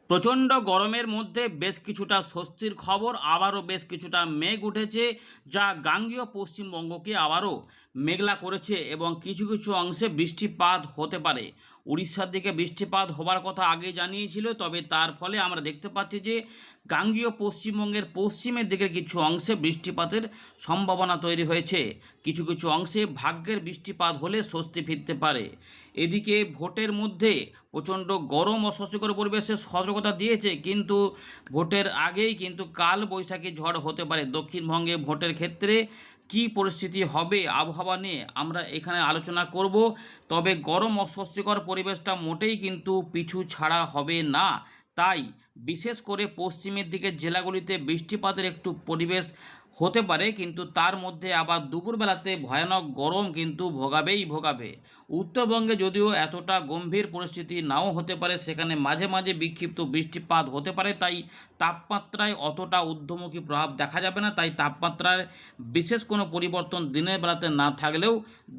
প্রচণ্ড গরমের মধ্যে বেশ কিছুটা স্বস্তির খবর, আবারও বেশ কিছুটা মেঘ উঠেছে, যা গাঙ্গেয় পশ্চিমবঙ্গকে আবারও মেঘলা করেছে এবং কিছু কিছু অংশে বৃষ্টিপাত হতে পারে। উড়িষ্যার দিকে বৃষ্টিপাত হবার কথা আগে জানিয়েছিল, তবে তার ফলে আমরা দেখতে পাচ্ছি যে গাঙ্গেয় পশ্চিমবঙ্গের পশ্চিমের দিকের কিছু অংশে বৃষ্টিপাতের সম্ভাবনা তৈরি হয়েছে। কিছু কিছু অংশে ভাগ্যের বৃষ্টিপাত হলে স্বস্তি ফিরতে পারে। এদিকে ভোটের মধ্যে প্রচণ্ড গরম অস্বস্তিকর পরিবেশের সতর্কতা দিয়েছে, কিন্তু ভোটের আগেই কিন্তু কাল বৈশাখী ঝড় হতে পারে। দক্ষিণবঙ্গে ভোটের ক্ষেত্রে কি পরিস্থিতি হবে আবহাওয়া নিয়ে আমরা এখানে আলোচনা করব। তবে গরম অস্বস্তিকর পরিবেশটা মোটেই কিন্তু পিছু ছাড়া হবে না। তাই বিশেষ করে পশ্চিমের দিকের জেলাগুলিতে বৃষ্টিপাতের একটু পরিবেশ হতে পারে, কিন্তু তার মধ্যে আবার দুপুরবেলাতে ভয়ানক গরম কিন্তু ভোগাবেই ভোগাবে। উত্তরবঙ্গে যদিও এতটা গম্ভীর পরিস্থিতি নাও হতে পারে, সেখানে মাঝে মাঝে বিক্ষিপ্ত বৃষ্টিপাত হতে পারে, তাই তাপমাত্রায় অতটা ঊর্ধ্বমুখী প্রভাব দেখা যাবে না। তাই তাপমাত্রার বিশেষ কোনো পরিবর্তন দিনের বেলাতে না থাকলেও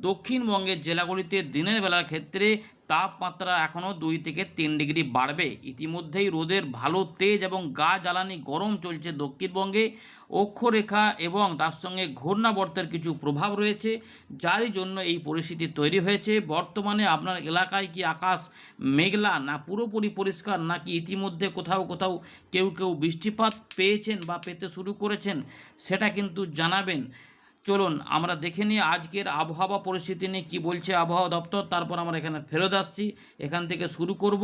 দক্ষিণবঙ্গের জেলাগুলিতে দিনের বেলার ক্ষেত্রে তাপমাত্রা এখনও 2 থেকে 3 ডিগ্রি বাড়বে। ইতিমধ্যেই রোদের ভালো তেজ এবং গা জ্বালানি গরম চলছে দক্ষিণবঙ্গে। অক্ষরেখা এবং তার সঙ্গে ঘূর্ণাবর্তের কিছু প্রভাব রয়েছে, যারই জন্য এই পরিস্থিতি তৈরি হয়েছে। বর্তমানে আপনার এলাকায় কি আকাশ মেঘলা, না পুরোপুরি পরিষ্কার, নাকি ইতিমধ্যে কোথাও কোথাও কেউ কেউ বৃষ্টিপাত পেয়েছেন বা পেতে শুরু করেছেন, সেটা কিন্তু জানাবেন। চলুন আমরা দেখে নিই আজকের আবহাওয়া পরিস্থিতি নিয়ে কী বলছে আবহাওয়া দপ্তর, তারপর আমরা এখানে ফেরত আসছি। এখান থেকে শুরু করব,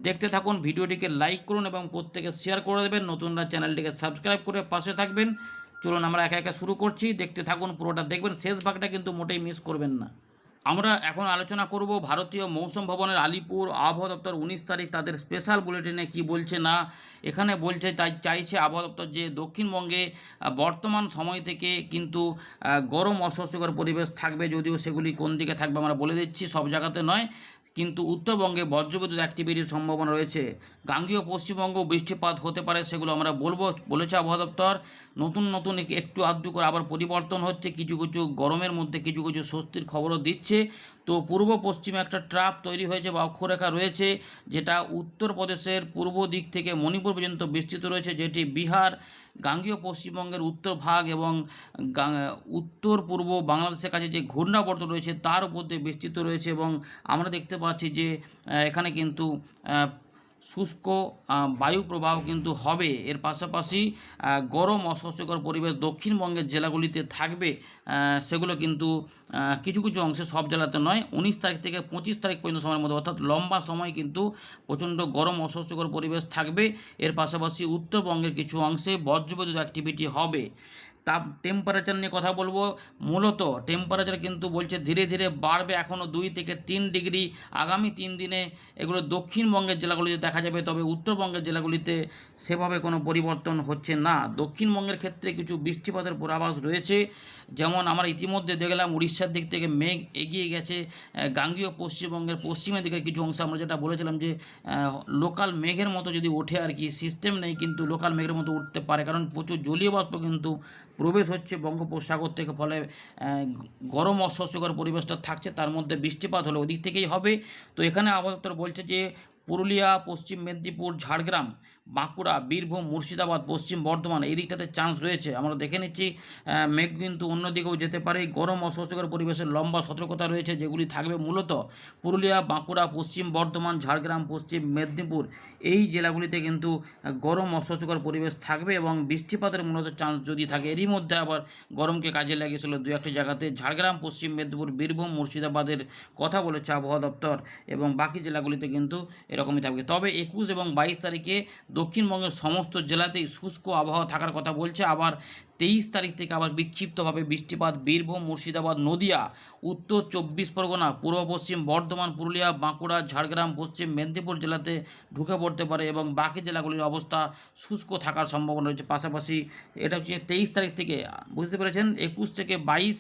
দেখতে থাকুন। ভিডিওটিকে লাইক করুন এবং প্রত্যেকে শেয়ার করে দেবেন। নতুনরা চ্যানেলটিকে সাবস্ক্রাইব করে পাশে থাকবেন। চলুন আমরা একা একা শুরু করছি, দেখতে থাকুন, পুরোটা দেখবেন, শেষ ভাগটা কিন্তু মোটেই মিস করবেন না। আমরা এখন আলোচনা করব ভারতীয় মৌসুম ভবনের আলিপুর আবহাওয়া দপ্তর 19 তারিখ তাদের স্পেশাল বুলেটিনে কি বলছে। না এখানে বলছে, তাই চাইছে আবহাওয়া দপ্তর যে দক্ষিণবঙ্গে বর্তমান সময় থেকে কিন্তু গরম অস্বস্তিকর পরিবেশ থাকবে, যদিও সেগুলি কোন দিকে থাকবে আমরা বলে দিচ্ছি, সব জায়গাতে নয়। কিন্তু উত্তরবঙ্গে বজ্রবিদ্যুৎ অ্যাক্টিভিটির সম্ভাবনা রয়েছে। গাঙ্গেয় পশ্চিমবঙ্গ বৃষ্টিপাত হতে পারে, সেগুলো আমরা বলবো বলেছে আবহাওয়া দপ্তর। নতুন নতুন একটু আধটু করে আবার পরিবর্তন হচ্ছে, কিছু কিছু গরমের মধ্যে কিছু কিছু স্বস্তির খবরও দিচ্ছে। তো পূর্ব পশ্চিমে একটা ট্রাপ তৈরি হয়েছে বা অক্ষরেখা রয়েছে, যেটা উত্তরপ্রদেশের পূর্ব দিক থেকে মণিপুর পর্যন্ত বিস্তৃত রয়েছে, যেটি বিহার, গাঙ্গেয় পশ্চিমবঙ্গের উত্তর ভাগ এবং উত্তর পূর্ব বাংলাদেশের কাছে যে ঘূর্ণাবর্ত রয়েছে তার উপর দিয়ে বিস্তৃত রয়েছে। এবং আমরা দেখতে পাচ্ছি যে এখানে কিন্তু শুষ্ক বায়ু প্রবাহ কিন্তু হবে। এর পাশাপাশি গরম অস্বস্তিকর পরিবেশ দক্ষিণবঙ্গের জেলাগুলিতে থাকবে, সেগুলো কিন্তু কিছু কিছু অংশে, সব জেলাতে নয়। 19 তারিখ থেকে 25 তারিখ পর্যন্ত সময়ের মধ্যে, অর্থাৎ লম্বা সময় কিন্তু প্রচণ্ড গরম অস্বস্তিকর পরিবেশ থাকবে। এর পাশাপাশি উত্তরবঙ্গের কিছু অংশে বজ্রবিদ্যুৎ অ্যাক্টিভিটি হবে। টেম্পারেচার নিয়ে কথা বলবো। মূলত টেম্পারেচার কিন্তু বলছে ধীরে ধীরে বাড়বে, এখনও 2 থেকে 3 ডিগ্রি আগামী 3 দিনে এগুলো দক্ষিণবঙ্গের জেলাগুলিতে দেখা যাবে। তবে উত্তরবঙ্গের জেলাগুলিতে সেভাবে কোনো পরিবর্তন হচ্ছে না। দক্ষিণবঙ্গের ক্ষেত্রে কিছু বৃষ্টিপাতের পূর্বাভাস রয়েছে, যেমন আমরা ইতিমধ্যে দেখলাম উড়িষ্যার দিক থেকে মেঘ এগিয়ে গেছে। গাঙ্গেয় পশ্চিমবঙ্গের পশ্চিমের দিকের কিছু অংশ, আমরা যেটা বলেছিলাম যে লোকাল মেঘের মতো যদি ওঠে আর কি, সিস্টেম নেই কিন্তু লোকাল মেঘের মতো উঠতে পারে, কারণ প্রচুর জলীয় বাষ্প কিন্তু প্রবেশ হচ্ছে বঙ্গোপসাগর থেকে, ফলে গরম অস্বস্তিকর পরিবেশটা থাকছে, তার মধ্যে বৃষ্টিপাত হলে ওদিক থেকেই হবে। তো এখানে আবহাওয়া দপ্তর বলছে যে পুরুলিয়া, পশ্চিম মেদিনীপুর, ঝাড়গ্রাম, বাঁকুড়া, বীরভূম, মুর্শিদাবাদ, পশ্চিম বর্ধমান এই দিকটাতে চান্স রয়েছে। আমরা দেখে নিচ্ছি মেঘ কিন্তু অন্যদিকেও যেতে পারে। গরম অস্বস্তিকর পরিবেশের লম্বা সতর্কতা রয়েছে, যেগুলি থাকবে মূলত পুরুলিয়া, বাঁকুড়া, পশ্চিম বর্ধমান, ঝাড়গ্রাম, পশ্চিম মেদিনীপুর এই জেলাগুলিতে কিন্তু গরম অস্বস্তিকর পরিবেশ থাকবে এবং বৃষ্টিপাতের মূলত চান্স যদি থাকে। এরই মধ্যে আবার গরমকে কাজে লাগিয়েছিল দু একটি জায়গাতে, ঝাড়গ্রাম, পশ্চিম মেদিনীপুর, বীরভূম, মুর্শিদাবাদের কথা বলেছে আবহাওয়া দপ্তর, এবং বাকি জেলাগুলিতে কিন্তু এরকমই থাকবে। তবে 21 এবং 22 তারিখে দক্ষিণবঙ্গের সমস্ত জেলাতেই শুষ্ক আবহাওয়া থাকার কথা বলছে। আবার 23 তারিখ থেকে আবার বিক্ষিপ্তভাবে বৃষ্টিপাত বীরভূম, মুর্শিদাবাদ, নদিয়া, উত্তর 24 পরগনা, পূর্ব পশ্চিম বর্ধমান, পুরুলিয়া, বাঁকুড়া, ঝাড়গ্রাম, পশ্চিম মেদিনীপুর জেলাতে ঢুকে পড়তে পারে এবং বাকি জেলাগুলির অবস্থা শুষ্ক থাকার সম্ভাবনা রয়েছে। পাশাপাশি এটা হচ্ছে 23 তারিখ থেকে, বুঝতে পেরেছেন, 21 থেকে 22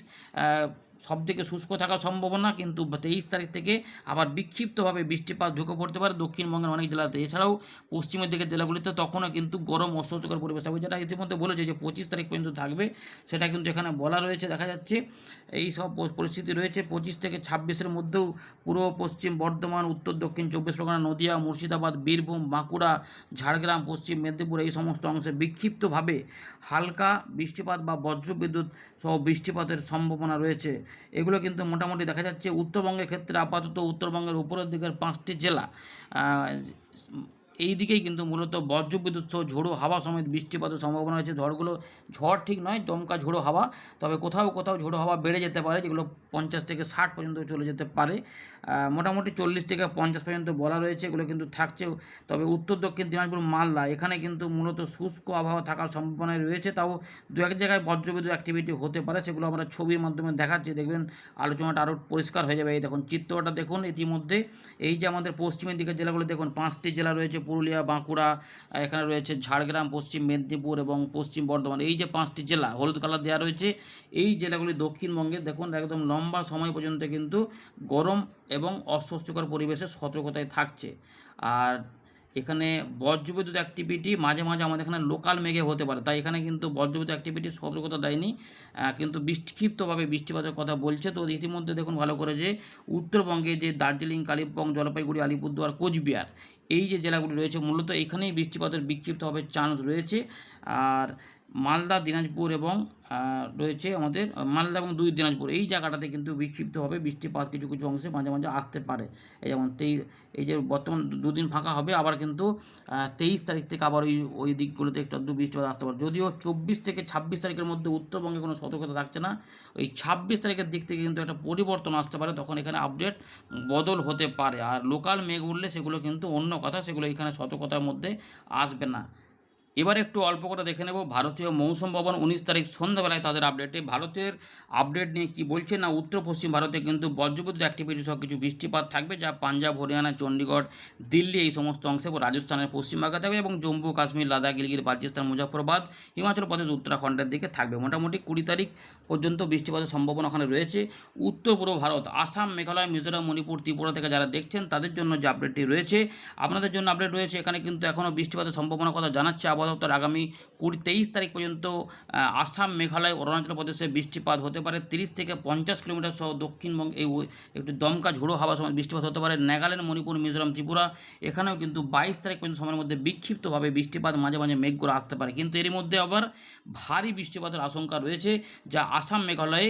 সবথেকে শুষ্ক থাকার সম্ভাবনা, কিন্তু 23 তারিখ থেকে আবার বিক্ষিপ্তভাবে বৃষ্টিপাত ঢুকে পড়তে পারে দক্ষিণবঙ্গের অনেক জেলাতে। এছাড়াও পশ্চিমের দিকের জেলাগুলিতে তখনও কিন্তু গরম অস্বস্তিকর পরিবেশ থাকবে, যেটা ইতিমধ্যে বলেছে যে 25 তারিখ পর্যন্ত থাকবে, সেটা কিন্তু এখানে বলা রয়েছে। দেখা যাচ্ছে এই সব পরিস্থিতি রয়েছে। 25 থেকে 26-এর মধ্যেও পূর্ব পশ্চিম বর্ধমান, উত্তর দক্ষিণ 24 পরগনা, নদিয়া, মুর্শিদাবাদ, বীরভূম, বাঁকুড়া, ঝাড়গ্রাম, পশ্চিম মেদিনীপুর এই সমস্ত অংশে বিক্ষিপ্তভাবে হালকা বৃষ্টিপাত বা বজ্রবিদ্যুৎ সহ বৃষ্টিপাতের সম্ভাবনা রয়েছে। এগুলো কিন্তু মোটামুটি দেখা যাচ্ছে। উত্তরবঙ্গের ক্ষেত্রে আপাতত উত্তরবঙ্গের উপরের দিকের 5টি জেলা, এই দিকেই কিন্তু মূলত বজ্রবিদ্যুৎ সহ ঝোড়ো হাওয়া সমেত বৃষ্টিপাতের সম্ভাবনা রয়েছে। ঝড় ঠিক নয়, দমকা ঝোড়ো হাওয়া, তবে কোথাও কোথাও ঝোড়ো হাওয়া বেড়ে যেতে পারে, যেগুলো 50 থেকে 60 পর্যন্ত চলে যেতে পারে। মোটামুটি 40 থেকে 50 পর্যন্ত বলা রয়েছে, এগুলো কিন্তু থাকছে। তবে উত্তর দক্ষিণ দিনাজপুর, মালদা এখানে কিন্তু মূলত শুষ্ক আবহাওয়া থাকার সম্ভাবনা রয়েছে। তাও দু এক জায়গায় বজ্রবিদ্যুৎ অ্যাক্টিভিটি হতে পারে, সেগুলো আমরা ছবির মাধ্যমে দেখাচ্ছি, দেখবেন আলোচনাটা আরও পরিষ্কার হয়ে যাবে। এই দেখুন চিত্রটা দেখুন ইতিমধ্যে। এই যে আমাদের পশ্চিমের দিকের জেলাগুলো দেখুন, 5টি জেলা রয়েছে, পুরুলিয়া, বাঁকুড়া, এখানে রয়েছে ঝাড়গ্রাম, পশ্চিম মেদিনীপুর এবং পশ্চিম বর্ধমান। এই যে 5টি জেলা হলুদ কালার দেওয়া রয়েছে, এই জেলাগুলি দক্ষিণবঙ্গে দেখুন একদম লম্বা সময় পর্যন্ত কিন্তু গরম এবং অস্বস্তিকর পরিবেশের সতর্কতায় থাকছে। আর এখানে বজ্রবিদ্যুৎ অ্যাক্টিভিটি মাঝে মাঝে আমাদের এখানে লোকাল মেঘে হতে পারে, তাই এখানে কিন্তু বজ্রবিদ্যুৎ অ্যাক্টিভিটির সতর্কতা দেয়নি, কিন্তু বিক্ষিপ্তভাবে বৃষ্টিপাতের কথা বলছে। তো ইতিমধ্যে দেখুন ভালো করে যে উত্তরবঙ্গে যে দার্জিলিং, কালিম্পং, জলপাইগুড়ি, আলিপুরদুয়ার, কোচবিহার এই যে জেলাগুলি রয়েছে, মূলত এখানেই বৃষ্টিপাতের বিক্ষিপ্তভাবে চান্স রয়েছে। আর মালদা, দিনাজপুর এবং রয়েছে আমাদের মালদা এবং 2 দিনাজপুর এই জায়গাটাতে কিন্তু বিক্ষিপ্তভাবে বৃষ্টিপাত কিছু কিছু অংশে মাঝে মাঝে আসতে পারে। এই যেমন এই যে বর্তমান 2 দিন ফাঁকা হবে, আবার কিন্তু 23 তারিখ থেকে আবার ওই দিকগুলোতে একটু আধটু বৃষ্টিপাত আসতে পারে। যদিও 24 থেকে 26 তারিখের মধ্যে উত্তরবঙ্গে কোনো সতর্কতা থাকছে না, ওই 26 তারিখের দিক থেকে কিন্তু একটা পরিবর্তন আসতে পারে, তখন এখানে আপডেট বদল হতে পারে। আর লোকাল মেঘ উঠলে সেগুলো কিন্তু অন্য কথা, সেগুলো এখানে সতর্কতার মধ্যে আসবে না। এবার একটু অল্প করে দেখে নেব ভারতীয় মৌসুম ভবন 19 তারিখ সন্ধ্যাবেলায় তাদের আপডেটে। ভারতের আপডেট নিয়ে কি বলছে না, উত্তর পশ্চিম ভারতে কিন্তু বজ্রবিদ্যুৎ অ্যাক্টিভিটি সহ কিছু বৃষ্টিপাত থাকবে, যা পাঞ্জাব, হরিয়ানা, চণ্ডীগড়, দিল্লি এই সমস্ত অংশে, রাজস্থানের পশ্চিমভাগে থাকবে এবং জম্মু কাশ্মীর, লাদাখ, গিলগিত বালচিস্তান, মুজাফরবাদ, হিমাচল প্রদেশ, উত্তরাখণ্ডের দিকে থাকবে। মোটামুটি 20 তারিখ পর্যন্ত বৃষ্টিপাতের সম্ভাবনা ওখানে রয়েছে। উত্তর পূর্ব ভারত, আসাম, মেঘালয়, মিজোরাম, মণিপুর, ত্রিপুরা থেকে যারা দেখছেন তাদের জন্য যে আপডেটটি রয়েছে, আপনাদের জন্য আপডেট রয়েছে। এখানে কিন্তু এখনও বৃষ্টিপাতের সম্ভাবনার কথা জানাচ্ছে আবহাওয়া দপ্তর। আগামী 23 তারিখ পর্যন্ত আসাম, মেঘালয়, অরুণাচল প্রদেশে বৃষ্টিপাত হতে পারে। 30 থেকে 50 কিলোমিটার সহ দক্ষিণবঙ্গে এই একটু দমকা ঝোড়ো হাওয়া সময় বৃষ্টিপাত হতে পারে। নাগাল্যান্ড, মণিপুর, মিজোরাম, ত্রিপুরা এখানেও কিন্তু 22 তারিখ পর্যন্ত সময়ের মধ্যে বিক্ষিপ্তভাবে বৃষ্টিপাত মাঝে মাঝে মেঘ করে আসতে পারে, কিন্তু এর মধ্যে আবার ভারী বৃষ্টিপাতের আশঙ্কা রয়েছে, যা আসাম, মেঘালয়ে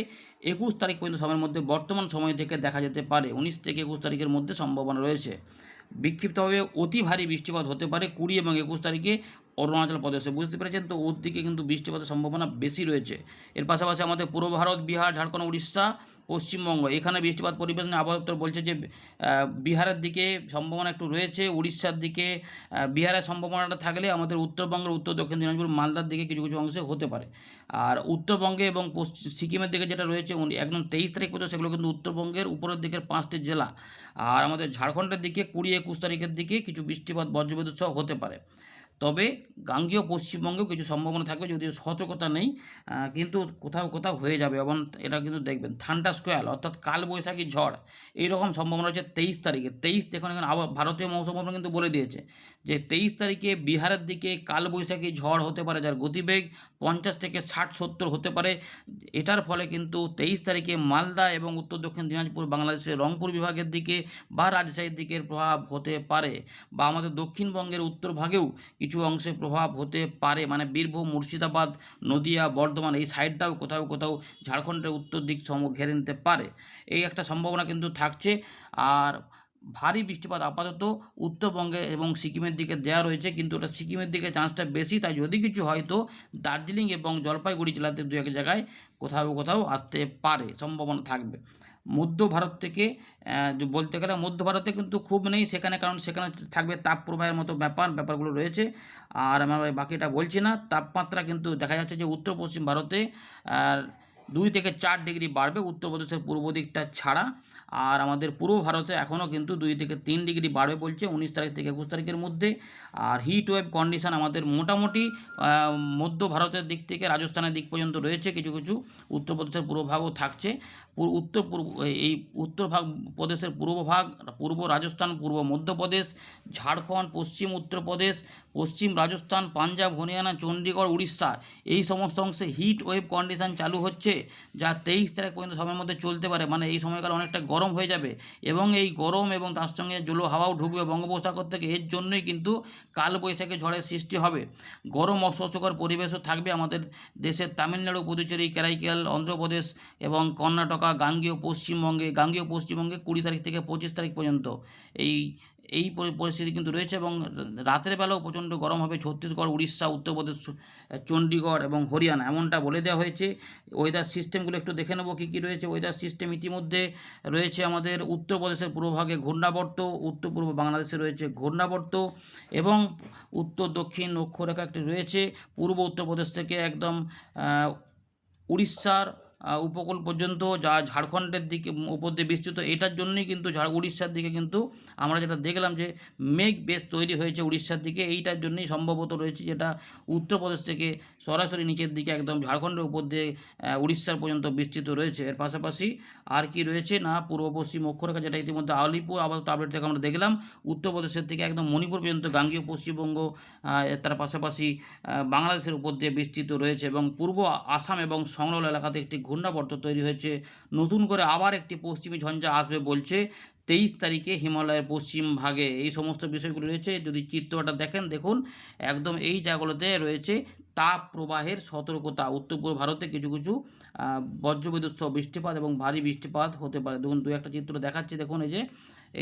21 তারিখ পর্যন্ত সময়ের মধ্যে বর্তমান সময় থেকে দেখা যেতে পারে। 19 থেকে 21 তারিখের মধ্যে সম্ভাবনা রয়েছে। বিক্ষিপ্তভাবে অতি ভারী বৃষ্টিপাত হতে পারে 20 এবং 21 তারিখে অরুণাচল প্রদেশে। বুঝতে পেরেছেন তো, ওর দিকে কিন্তু বৃষ্টিপাতের সম্ভাবনা বেশি রয়েছে। এর পাশাপাশি আমাদের পূর্ব ভারত, বিহার, ঝাড়খণ্ড, উড়িষ্যা, পশ্চিমবঙ্গ এখানে বৃষ্টিপাত পরিবেশ নিয়ে আবহাওয়া দপ্তর বলছে যে বিহারের দিকে সম্ভাবনা একটু রয়েছে, উড়িষ্যার দিকে বিহারের সম্ভাবনাটা থাকলে আমাদের উত্তরবঙ্গের উত্তর দক্ষিণ দিনাজপুর, মালদার দিকে কিছু কিছু অংশে হতে পারে। আর উত্তরবঙ্গে এবং সিকিমের দিকে যেটা রয়েছে একদম 23 তারিখ পর্যন্ত, সেগুলো কিন্তু উত্তরবঙ্গের উপরের দিকের 5টি জেলা। আর আমাদের ঝাড়খণ্ডের দিকে 20-21 তারিখের দিকে কিছু বৃষ্টিপাত বজ্রবিদ্যুৎ সহ হতে পারে। তবে গাঙ্গেয় পশ্চিমবঙ্গেও কিছু সম্ভাবনা থাকবে, যদিও সতর্কতা নেই, কিন্তু কোথাও কোথাও হয়ে যাবে। এবং এটা কিন্তু দেখবেন থান্ডার স্কোয়াল অর্থাৎ কালবৈশাখী ঝড় এইরকম সম্ভাবনা হচ্ছে 23 তারিখে। দেখুন এখানে ভারতীয় মৌসুম ভবন কিন্তু বলে দিয়েছে যে 23 তারিখে বিহারের দিকে কালবৈশাখী ঝড় হতে পারে, যার গতিবেগ 50 থেকে 60-70 হতে পারে। এটার ফলে কিন্তু 23 তারিখে মালদা এবং উত্তর দক্ষিণ দিনাজপুর, বাংলাদেশের রংপুর বিভাগের দিকে বা রাজশাহীর দিকের প্রভাব হতে পারে, বা আমাদের দক্ষিণবঙ্গের উত্তর ভাগেও কিছু অংশে প্রভাব হতে পারে, মানে বীরভূম, মুর্শিদাবাদ, নদিয়া, বর্ধমান এই সাইডটাও কোথাও কোথাও ঝাড়খণ্ডের উত্তর দিক ঘেরে নিতে পারে, এই একটা সম্ভাবনা কিন্তু থাকছে। আর ভারী বৃষ্টিপাত আপাতত উত্তরবঙ্গে এবং সিকিমের দিকে দেওয়া রয়েছে, কিন্তু ওটা সিকিমের দিকে চান্সটা বেশি, তাই যদি কিছু হয় তো দার্জিলিং এবং জলপাইগুড়ি জেলাতে দু এক জায়গায় কোথাও কোথাও আসতে পারে, সম্ভাবনা থাকবে। মধ্য ভারত থেকে বলতে গেলে মধ্য ভারতে কিন্তু খুব নেই সেখানে, কারণ সেখানে থাকবে তাপ প্রবাহের মতো ব্যাপারগুলো রয়েছে। আর আমরা বাকিটা বলছি না। তাপমাত্রা কিন্তু দেখা যাচ্ছে যে উত্তর পশ্চিম ভারতে 2 থেকে 4 ডিগ্রি বাড়বে, উত্তরপ্রদেশের পূর্ব দিকটা ছাড়া। আর আমাদের পূর্ব ভারতে এখনও কিন্তু 2 থেকে 3 ডিগ্রি বাড়বে বলছে 19 তারিখ থেকে 21 তারিখের মধ্যে। আর হিট ওয়েভ কন্ডিশন আমাদের মোটামুটি মধ্য ভারতের দিক থেকে রাজস্থানের দিক পর্যন্ত রয়েছে, কিছু কিছু উত্তরপ্রদেশের পূর্বভাগও থাকছে। উত্তর পূর্ব এই উত্তর ভাগ প্রদেশের পূর্বভাগ, পূর্ব রাজস্থান, পূর্ব মধ্যপ্রদেশ, ঝাড়খণ্ড, পশ্চিম উত্তরপ্রদেশ, পশ্চিম রাজস্থান, পাঞ্জাব, হরিয়ানা, চণ্ডীগড়, উড়িষ্যা, এই সমস্ত অংশে হিট ওয়েভ কন্ডিশন চালু হচ্ছে, যা 23 তারিখ পর্যন্ত সময়ের মধ্যে চলতে পারে। মানে এই সময়কাল অনেকটা গরম হয়ে যাবে এবং এই গরম এবং তার সঙ্গে জলো হাওয়াও ঢুকবে বঙ্গোপসাগর থেকে। এর জন্যই কিন্তু কালবৈশাখী ঝড়ের সৃষ্টি হবে। গরম অস্বস্তিকর পরিবেশও থাকবে আমাদের দেশের তামিলনাড়ু, পুদুচেরি, কারাইকাল, অন্ধ্রপ্রদেশ এবং কর্ণাটকা, গাঙ্গেয় পশ্চিমবঙ্গে 20 তারিখ থেকে 25 তারিখ পর্যন্ত এই পরিস্থিতি কিন্তু রয়েছে। এবং রাতের বেলাও প্রচণ্ড গরম হবে ছত্তিশগড়, উড়িষ্যা, উত্তরপ্রদেশ, চণ্ডীগড় এবং হরিয়ানা, এমনটা বলে দেওয়া হয়েছে। ওয়েদার সিস্টেমগুলো একটু দেখে নেবো কী কী রয়েছে। ওয়েদার সিস্টেম ইতিমধ্যে রয়েছে আমাদের উত্তরপ্রদেশের পূর্বভাগে ঘূর্ণাবর্ত, উত্তর পূর্ব বাংলাদেশে রয়েছে ঘূর্ণাবর্ত এবং উত্তর দক্ষিণ অক্ষরেখা একটি রয়েছে পূর্ব উত্তরপ্রদেশ থেকে একদম উড়িষ্যার উপকূল পর্যন্ত, যা ঝাড়খণ্ডের দিকে উপর দিয়ে বিস্তৃত। এটার জন্যই কিন্তু উড়িষ্যার দিকে কিন্তু আমরা যেটা দেখলাম যে মেঘ বেশ তৈরি হয়েছে উড়িষ্যার দিকে, এইটার জন্যই সম্ভবত রয়েছে, যেটা উত্তরপ্রদেশ থেকে সরাসরি নিচের দিকে একদম ঝাড়খণ্ডের উপর দিয়ে উড়িষ্যার পর্যন্ত বিস্তৃত রয়েছে। এর পাশাপাশি আর কি রয়েছে না, পূর্ব পশ্চিম অক্ষরেখা, যেটা ইতিমধ্যে আলিপুর আপাতত আপডেট থেকে আমরা দেখলাম, উত্তরপ্রদেশের থেকে একদম মণিপুর পর্যন্ত গাঙ্গেয় পশ্চিমবঙ্গ, তার পাশাপাশি বাংলাদেশের উপর দিয়ে বিস্তৃত রয়েছে এবং পূর্ব আসাম এবং সংলগ্ন এলাকাতে একটি ঘূর্ণাবর্ত তৈরি হয়েছে। নতুন করে আবার একটি পশ্চিমী ঝঞ্ঝা আসবে বলছে 23 তারিখে হিমালয়ের পশ্চিম ভাগে। এই সমস্ত বিষয়গুলো রয়েছে। যদি চিত্রটা দেখেন, দেখুন একদম এই জায়গাগুলোতে রয়েছে তাপ প্রবাহের সতর্কতা। উত্তর পূর্ব ভারতে কিছু কিছু বজ্রবিদ্যুৎ সহ বৃষ্টিপাত এবং ভারী বৃষ্টিপাত হতে পারে। দেখুন দু একটা চিত্র দেখাচ্ছি, দেখুন এই যে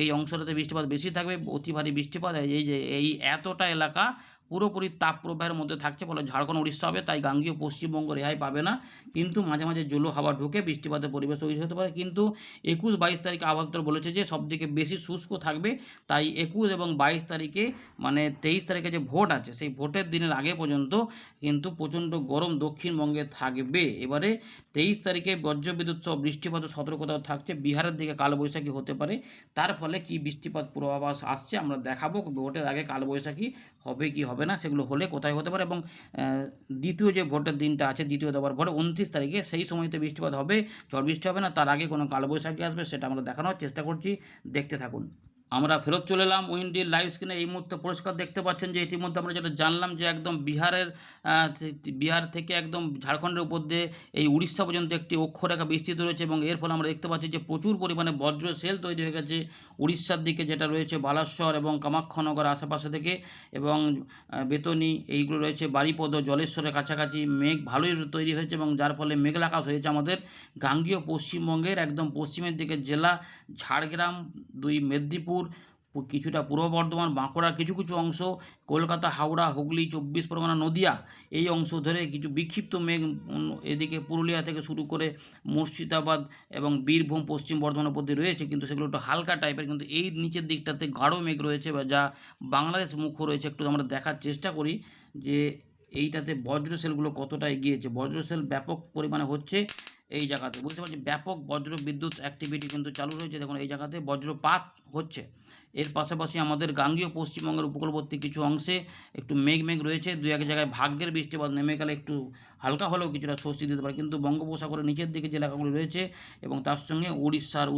এই অংশটাতে বৃষ্টিপাত বেশি থাকবে, অতি ভারী বৃষ্টিপাত। এই যে এতটা এলাকা পুরোপুরি তাপপ্রবাহের মধ্যে থাকছে, ফলে ঝাড়খণ্ড, উড়িষ্যা হবে, তাই গাঙ্গেয় পশ্চিমবঙ্গ রেহাই পাবে না। কিন্তু মাঝে মাঝে জলো হাওয়া ঢুকে বৃষ্টিপাতের পরিবেশ তৈরি হতে পারে। কিন্তু 21-22 তারিখে আবহাওয়া দপ্তর বলেছে যে সবথেকে বেশি শুষ্ক থাকবে, তাই 21 এবং 22 তারিখে, মানে 23 তারিখে যে ভোট আছে সেই ভোটের দিনের আগে পর্যন্ত কিন্তু প্রচণ্ড গরম দক্ষিণবঙ্গে থাকবে। এবারে 23 তারিখে বজ্রবিদ্যুৎ সহ বৃষ্টিপাতের সতর্কতাও থাকছে। বিহারের দিকে কালবৈশাখী হতে পারে, তার ফলে কি বৃষ্টিপাত পূর্বাভাস আসছে আমরা দেখাবো। ভোটের আগে কালবৈশাখী হবে কি হবে না, সেগুলো হলে কোথায় হতে পারে। এবং দ্বিতীয় যে ভোটের দিনটা আছে, দ্বিতীয় দফার ভোট 29 তারিখে, সেই সময়তে বৃষ্টিপাত হবে, ঝড় বৃষ্টি হবে না, তার আগে কোনো কালবৈশাখী আসবে, সেটা আমরা দেখানোর চেষ্টা করছি, দেখতে থাকুন। আমরা ফেরত চলে এলাম উইন্ডির লাইভ স্ক্রিনে। এই মুহূর্তে পরিষ্কার দেখতে পাচ্ছেন যে ইতিমধ্যে আমরা যেটা জানলাম যে একদম বিহার থেকে একদম ঝাড়খণ্ডের উপর দিয়ে এই উড়িষ্যা পর্যন্ত একটি অক্ষরেখা বিস্তৃত রয়েছে এবং এর ফলে আমরা দেখতে পাচ্ছি যে প্রচুর পরিমাণে বজ্র সেল তৈরি হয়ে গেছে উড়িষ্যার দিকে, যেটা রয়েছে বালাসর এবং কামাখ্যানগর আশেপাশে থেকে, এবং বেতনি এইগুলো রয়েছে বারিপদ, জলেশ্বরের কাছাকাছি মেঘ ভালোই তৈরি হয়েছে এবং যার ফলে মেঘলা আকাশ হয়েছে আমাদের গাঙ্গেয় পশ্চিমবঙ্গের একদম পশ্চিমের দিকে জেলা ঝাড়গ্রাম, 2 মেদিনীপুর, কিছুটা পূর্ব বর্ধমান, বাঁকুড়ার কিছু কিছু অংশ, কলকাতা, হাওড়া, হুগলি, 24 পরগনা, নদিয়া, এই অংশ ধরে কিছু বিক্ষিপ্ত মেঘ এদিকে পুরুলিয়া থেকে শুরু করে মুর্শিদাবাদ এবং বীরভূম, পশ্চিম বর্ধমানের মধ্যে রয়েছে, কিন্তু সেগুলো একটু হালকা টাইপের। কিন্তু এই নিচের দিকটাতে গাঢ় মেঘ রয়েছে, বা যা বাংলাদেশ মুখ রয়েছে। একটু আমরা দেখার চেষ্টা করি যে এইটাতে বজ্র সেলগুলো কতটা এগিয়েছে। বজ্র সেল ব্যাপক পরিমাণে হচ্ছে এই জায়গাতে, বুঝতে পারছি ব্যাপক বজ্র বিদ্যুৎ অ্যাক্টিভিটি কিন্তু চালু রয়েছে। দেখুন এই জায়গাতে বজ্রপাত হচ্ছে। এর পাশাপাশি আমাদের গাঙ্গেয় পশ্চিমবঙ্গের উপকূলবর্তী কিছু অংশে একটু মেঘ রয়েছে। 2-1 জায়গায় ভাগ্যের বৃষ্টিপাত নেমে গেলে একটু হালকা হলেও কিছুটা স্বস্তি দিতে পারে। কিন্তু বঙ্গোপসাগরের নিচের দিকে যে এলাকাগুলো রয়েছে এবং তার সঙ্গে উড়িষ্যার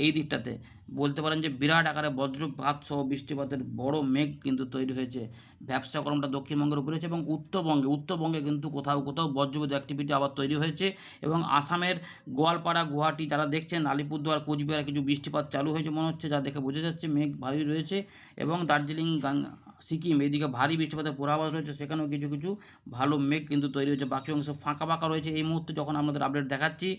এই দিকটাতে বলতে পারেন যে বিরাট আকারে বজ্রপাত সহ বৃষ্টিপাতের বড় মেঘ কিন্তু তৈরি হয়েছে। ব্যবসা গরমটা দক্ষিণবঙ্গের উপরে রয়েছে এবং উত্তরবঙ্গে কিন্তু কোথাও কোথাও বজ্রবিদ্যুৎ অ্যাক্টিভিটি আবার তৈরি হয়েছে। এবং আসামের গোয়ালপাড়া, গুয়াহাটি, যারা দেখছেন আলিপুরদুয়ার, কোচবিহারে কিছু বৃষ্টিপাত চালু হয়েছে মনে হচ্ছে, যা দেখে বোঝা যাচ্ছে মেঘ ভারী রয়েছে। এবং দার্জিলিং, সিকিম এইদিকে ভারী বৃষ্টিপাতের পূর্বাভাস রয়েছে, সেখানেও কিছু কিছু ভালো মেঘ কিন্তু তৈরি হয়েছে। বাকি অংশ ফাঁকা রয়েছে এই মুহূর্তে যখন আমাদের আপডেট দেখাচ্ছি।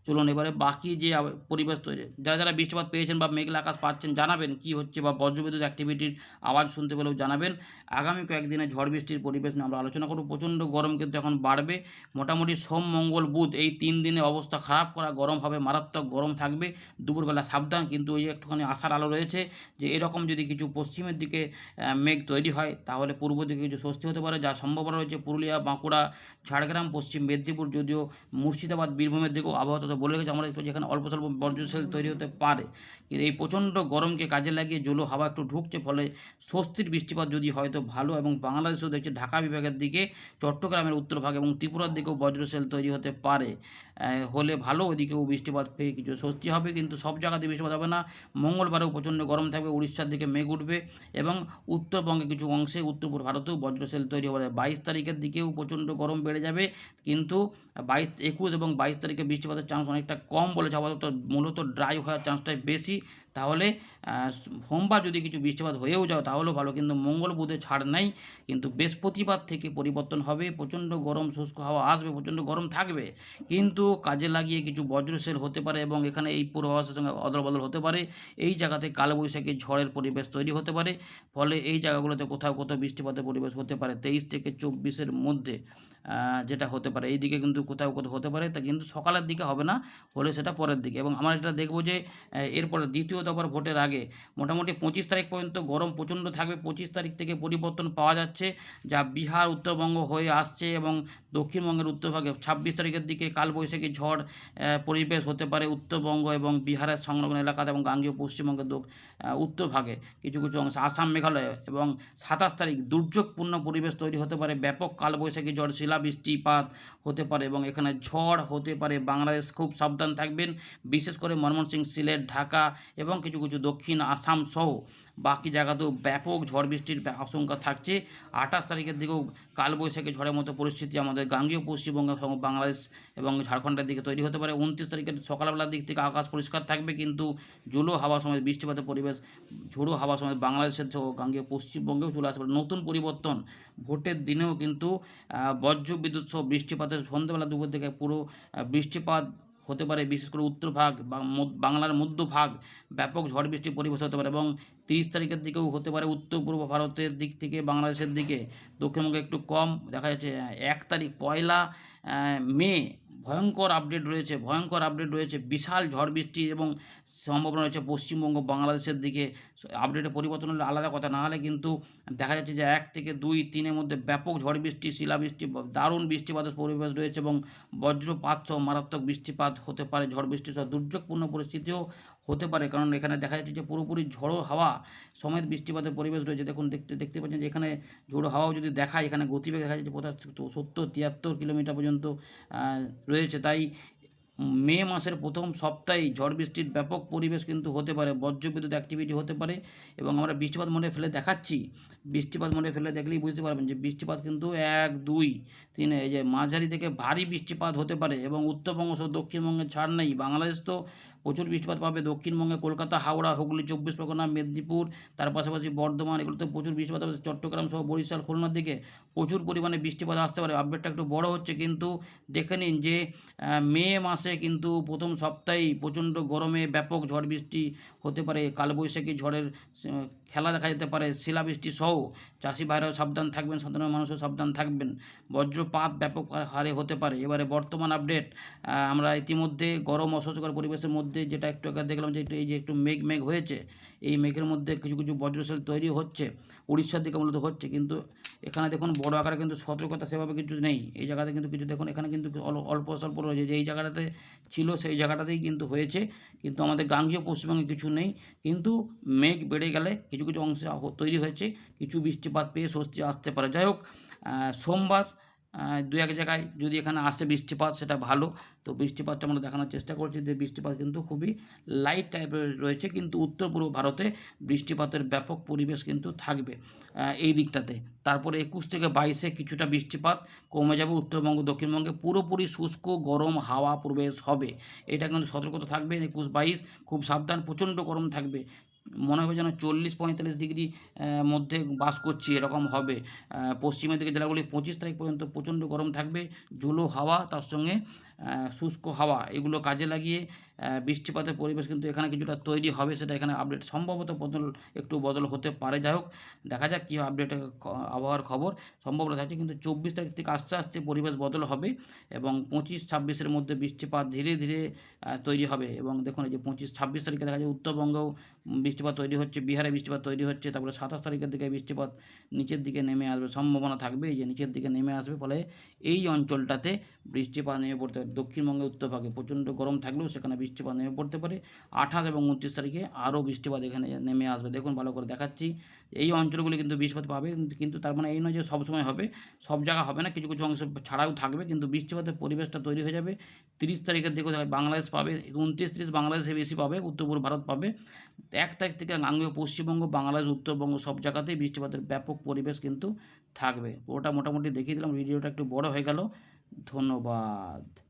চলুন এবারে বাকি যে পরিবেশ তৈরি, যারা বৃষ্টিপাত পেয়েছেন বা মেঘলা আকাশ পাচ্ছেন, জানাবেন কি হচ্ছে, বা বজ্রবিদ্যুৎ অ্যাক্টিভিটির আওয়াজ শুনতে পেলেও জানাবেন। আগামী কয়েকদিনে ঝড় বৃষ্টির পরিবেশ নিয়ে আমরা আলোচনা করব। প্রচণ্ড গরম কিন্তু এখন বাড়বে। মোটামুটি সোম, মঙ্গল, বুধ এই 3 দিনে অবস্থা খারাপ করা গরম হবে, মারাত্মক গরম থাকবে। দুপুরবেলা সাবধান, কিন্তু ওই একটুখানি আশার আলো রয়েছে যে এরকম যদি কিছু পশ্চিমের দিকে মেঘ তৈরি হয়, তাহলে পূর্ব দিকে কিছু স্বস্তি হতে পারে, যা সম্ভাবনা রয়েছে পুরুলিয়া, বাঁকুড়া, ঝাড়গ্রাম, পশ্চিম মেদিনীপুর, যদিও মুর্শিদাবাদ, বীরভূমের দিকেও আবহাওয়া কথা বলে গেছি আমরা, যেখানে অল্প স্বল্প বজ্রসেল তৈরি হতে পারে। কিন্তু এই প্রচণ্ড গরমকে কাজে লাগিয়ে জোলো হাওয়া একটু ঢুকছে, ফলে স্বস্তির বৃষ্টিপাত যদি হয় তো ভালো। এবং বাংলাদেশেও দেখছি ঢাকা বিভাগের দিকে, চট্টগ্রামের উত্তর ভাগ এবং ত্রিপুরার দিকেও বজ্রসেল তৈরি হতে পারে। হলে ভালো, ওইদিকেও বৃষ্টিপাত পেয়ে কিছু স্বস্তি হবে, কিন্তু সব জায়গাতে বৃষ্টিপাত হবে না। মঙ্গলবারেও প্রচণ্ড গরম থাকবে, উড়িষ্যার দিকে মেঘ উঠবে এবং উত্তরবঙ্গে কিছু অংশে, উত্তর পূর্ব ভারতেও বজ্রসেল তৈরি হবে। 22 তারিখের দিকেও প্রচণ্ড গরম বেড়ে যাবে, কিন্তু 21 এবং 22 তারিখে বৃষ্টিপাতের চান্স অনেকটা কম বলেছে আপাতত, মূলত ড্রাই হওয়ার চান্সটাই বেশি। তাহলে সোমবার যদি কিছু বৃষ্টিপাত হয়েও যাও তাহলেও ভালো, কিন্তু মঙ্গল বুধে ছাড় নাই। কিন্তু বৃহস্পতিবার থেকে পরিবর্তন হবে, প্রচণ্ড গরম শুষ্ক হাওয়া আসবে, প্রচণ্ড গরম থাকবে, কিন্তু কাজে লাগিয়ে কিছু বজ্রসেল হতে পারে এবং এখানে এই পূর্বাভাসের সঙ্গে অদলবদল হতে পারে। এই জায়গাতে কালবৈশাখী ঝড়ের পরিবেশ তৈরি হতে পারে, ফলে এই জায়গাগুলোতে কোথাও কোথাও বৃষ্টিপাতের পরিবেশ হতে পারে 23 থেকে 24-এর মধ্যে, যেটা হতে পারে। এই দিকে কিন্তু কোথাও কোথাও হতে পারে, তা কিন্তু সকালের দিকে হবে না, হলে সেটা পরের দিকে। এবং আমরা এটা দেখব যে এরপরে দ্বিতীয় দফার ভোটের আগে মোটামুটি 25 তারিখ পর্যন্ত গরম প্রচণ্ড থাকবে। 25 তারিখ থেকে পরিবর্তন পাওয়া যাচ্ছে, যা বিহার উত্তরবঙ্গ হয়ে আসছে এবং দক্ষিণবঙ্গের উত্তরভাগে 26 তারিখের দিকে কালবৈশাখী ঝড় পরিবেশ হতে পারে উত্তরবঙ্গ এবং বিহারের সংলগ্ন এলাকাতে এবং গাঙ্গেয় পশ্চিমবঙ্গের উত্তরভাগে কিছু কিছু অংশ, আসাম মেঘালয়। এবং 27 তারিখ দুর্যোগপূর্ণ পরিবেশ তৈরি হতে পারে, ব্যাপক কালবৈশাখী ঝড় শিলাবৃষ্টিপাত হতে পারে এবং এখানে ঝড় হতে পারে। বাংলাদেশ খুব সাবধান থাকবেন, বিশেষ করে ময়মনসিংহ, সিলেট, ঢাকা এবং কিছু কিছু দক্ষিণ আসাম সহ বাকি জায়গাতেও ব্যাপক ঝড় বৃষ্টির আশঙ্কা থাকছে। 28 তারিখের দিকেও কালবৈশাখী ঝড়ের মতো পরিস্থিতি আমাদের গাঙ্গেয় পশ্চিমবঙ্গ, বাংলাদেশ এবং ঝাড়খণ্ডের দিকে তৈরি হতে পারে। 29 তারিখের সকালবেলার দিক থেকে আকাশ পরিষ্কার থাকবে, কিন্তু ঝোড়ো হাওয়া সময় বৃষ্টিপাতের পরিবেশ, ঝোড়ো হাওয়া সময় বাংলাদেশের সহ গাঙ্গেয় পশ্চিমবঙ্গেও চলে আসবে। নতুন পরিবর্তন, ভোটের দিনেও কিন্তু বজ্র বিদ্যুৎ সহ বৃষ্টিপাতের সন্ধ্যাবেলা দুপুর থেকে পুরো বৃষ্টিপাত হতে পারে, বিশেষ করে উত্তরভাগ বা বাংলার মধ্যভাগ ব্যাপক ঝড় বৃষ্টির পরিবেশ হতে পারে। এবং 30 তারিখের দিকেও হতে পারে উত্তর পূর্ব ভারতের দিক থেকে বাংলাদেশের দিকে, দক্ষিণবঙ্গে একটু কম দেখা যাচ্ছে। 1 তারিখ 1 মে ভয়ঙ্কর আপডেট রয়েছে, বিশাল ঝড় বৃষ্টি এবং সম্ভাবনা রয়েছে পশ্চিমবঙ্গ বাংলাদেশের দিকে। আপডেটে পরিবর্তন হলে আলাদা কথা, না হলে কিন্তু দেখা যাচ্ছে যে 1 থেকে 2 3-এর মধ্যে ব্যাপক ঝড় বৃষ্টি, শিলাবৃষ্টি, দারুণ বৃষ্টিপাতের পরিবেশ রয়েছে এবং বজ্রপাত সহ মারাত্মক বৃষ্টিপাত হতে পারে, ঝড় বৃষ্টি সহ দুর্যোগপূর্ণ পরিস্থিতিও হতে পারে। কারণ এখানে দেখা যাচ্ছে যে পুরোপুরি ঝড়ো হাওয়া সমেত বৃষ্টিপাতের পরিবেশ রয়েছে। দেখতে পাচ্ছেন যে এখানে ঝোড়ো হাওয়াও যদি দেখায়, এখানে গতিবেগ দেখা যাচ্ছে 70-73 কিলোমিটার পর্যন্ত রয়েছে। তাই মে মাসের প্রথম সপ্তাহে ঝড় বৃষ্টির ব্যাপক পরিবেশ কিন্তু হতে পারে, বজ্রবিদ্যুৎ অ্যাক্টিভিটি হতে পারে। এবং আমরা বৃষ্টিপাত মোডে ফেলে দেখাচ্ছি, বৃষ্টিপাত মোডে ফেলে দেখলেই বুঝতে পারবেন যে বৃষ্টিপাত কিন্তু 1 2 3 এই যে মাঝারি থেকে ভারী বৃষ্টিপাত হতে পারে এবং উত্তরবঙ্গ সহ দক্ষিণবঙ্গে ছাড় নেই। বাংলাদেশ তো প্রচুর বৃষ্টিপাত পাবে, দক্ষিণবঙ্গে কলকাতা, হাওড়া, হুগলি, 24 পরগনা, মেদিনীপুর, তার পাশাপাশি বর্ধমান, এগুলোতে প্রচুর বৃষ্টিপাত হবে। চট্টগ্রাম সহ বরিশাল, খুলনার দিকে প্রচুর পরিমাণে বৃষ্টিপাত আসতে পারে। আপডেটটা একটু বড় হচ্ছে, কিন্তু দেখে নিন যে মে মাসে কিন্তু প্রথম সপ্তাহেই প্রচণ্ড গরমে ব্যাপক ঝড় বৃষ্টি হতে পারে, কালবৈশাখী ঝড়ের খেলা দেখা যেতে পারে, শিলাবৃষ্টি সহ। চাষি ভাইরাও সাবধান থাকবেন, সাধারণ মানুষও সাবধান থাকবেন, বজ্রপাত ব্যাপক হারে হতে পারে। এবারে বর্তমান আপডেট, আমরা ইতিমধ্যে গরম অস্বস্তিকর পরিবেশের মধ্যে যেটা একটু আগে দেখলাম যে এই যে একটু মেঘ হয়েছে, এই মেঘের মধ্যে কিছু কিছু বজ্রসেল তৈরি হচ্ছে, উড়িষ্যার দিকে মূলত হচ্ছে। কিন্তু এখানে দেখুন বড় আকারে কিন্তু সতর্কতা সেভাবে কিছু নেই। এই জায়গাতে কিন্তু কিছু দেখুন, এখানে কিন্তু অল্প স্বল্প রয়েছে, যে এই জায়গাটাতে ছিল সেই জায়গাটাতেই কিন্তু হয়েছে, কিন্তু আমাদের গাঙ্গেয় পশ্চিমবঙ্গে কিছু নেই। কিন্তু মেঘ বেড়ে গেলে কিছু কিছু অংশে তৈরি হয়েছে, কিছু বৃষ্টিপাত পেয়ে স্বস্তি আসতে পারে। যাই হোক, সোমবার 2-1 জায়গায় যদি এখানে আসে বৃষ্টিপাত, সেটা ভালো। তো বৃষ্টিপাতটা আমরা দেখানোর চেষ্টা করছি যে বৃষ্টিপাত কিন্তু খুবই লাইট টাইপের রয়েছে, কিন্তু উত্তর পূর্ব ভারতে বৃষ্টিপাতের ব্যাপক পরিবেশ কিন্তু থাকবে এই দিকটাতে। তারপরে 21 থেকে 22-এ কিছুটা বৃষ্টিপাত কমে যাবে, উত্তরবঙ্গ দক্ষিণবঙ্গে পুরোপুরি শুষ্ক গরম হাওয়া প্রবেশ হবে। এটা কিন্তু সতর্কতা থাকবে। 21-22 খুব সাবধান, প্রচণ্ড গরম থাকবে, মনে হবে যেন 40-45 ডিগ্রি মধ্যে বাস করছি, এরকম হবে। পশ্চিমের দিকে জেলাগুলি 25 তারিখ পর্যন্ত প্রচণ্ড গরম থাকবে, ঝুলো হাওয়া, তার সঙ্গে শুষ্ক হাওয়া, এগুলো কাজে লাগিয়ে বৃষ্টিপাতের পরিবেশ কিন্তু এখানে কিছুটা তৈরি হবে। সেটা এখানে আপডেট সম্ভবত একটু বদল হতে পারে। যাই হোক, দেখা যাক কী আপডেটের আবহাওয়ার খবর, সম্ভাবনা থাকছে। কিন্তু 24 তারিখ থেকে আস্তে আস্তে পরিবেশ বদল হবে এবং 25-26-এর মধ্যে বৃষ্টিপাত ধীরে ধীরে তৈরি হবে। এবং দেখুন এই যে 25-26 তারিখে দেখা যায় উত্তরবঙ্গেও বৃষ্টিপাত তৈরি হচ্ছে, বিহারে বৃষ্টিপাত তৈরি হচ্ছে। তারপরে 27 তারিখের দিকে বৃষ্টিপাত নিচের দিকে নেমে আসবে, সম্ভাবনা থাকবে এই যে নিচের দিকে নেমে আসবে, ফলে এই অঞ্চলটাতে বৃষ্টিপাত নেমে পড়তে পারে। দক্ষিণবঙ্গের উত্তরভাগে প্রচণ্ড গরম থাকলেও সেখানে বৃষ্টিপাত নেমে পড়তে পারে। 28 এবং 29 তারিখে আরও বৃষ্টিপাত এখানে নেমে আসবে। দেখুন ভালো করে দেখাচ্ছি, এই অঞ্চলগুলি কিন্তু বৃষ্টিপাত পাবে, কিন্তু তার মানে এই নয় যে সবসময় হবে, সব জায়গা হবে না, কিছু কিছু অংশ ছাড়াও থাকবে, কিন্তু বৃষ্টিপাতের পরিবেশটা তৈরি হয়ে যাবে। 30 তারিখের দিকে বাংলাদেশ পাবে, 29-30 বাংলাদেশে বেশি পাবে, উত্তর পূর্ব ভারত পাবে। 1 তারিখ থেকে গাঙ্গেয় পশ্চিমবঙ্গ, বাংলাদেশ, উত্তরবঙ্গ সব জায়গাতেই বৃষ্টিপাতের ব্যাপক পরিবেশ কিন্তু থাকবে। ওটা মোটামুটি দেখিয়ে দিলাম, ভিডিওটা একটু বড় হয়ে গেল। ধন্যবাদ।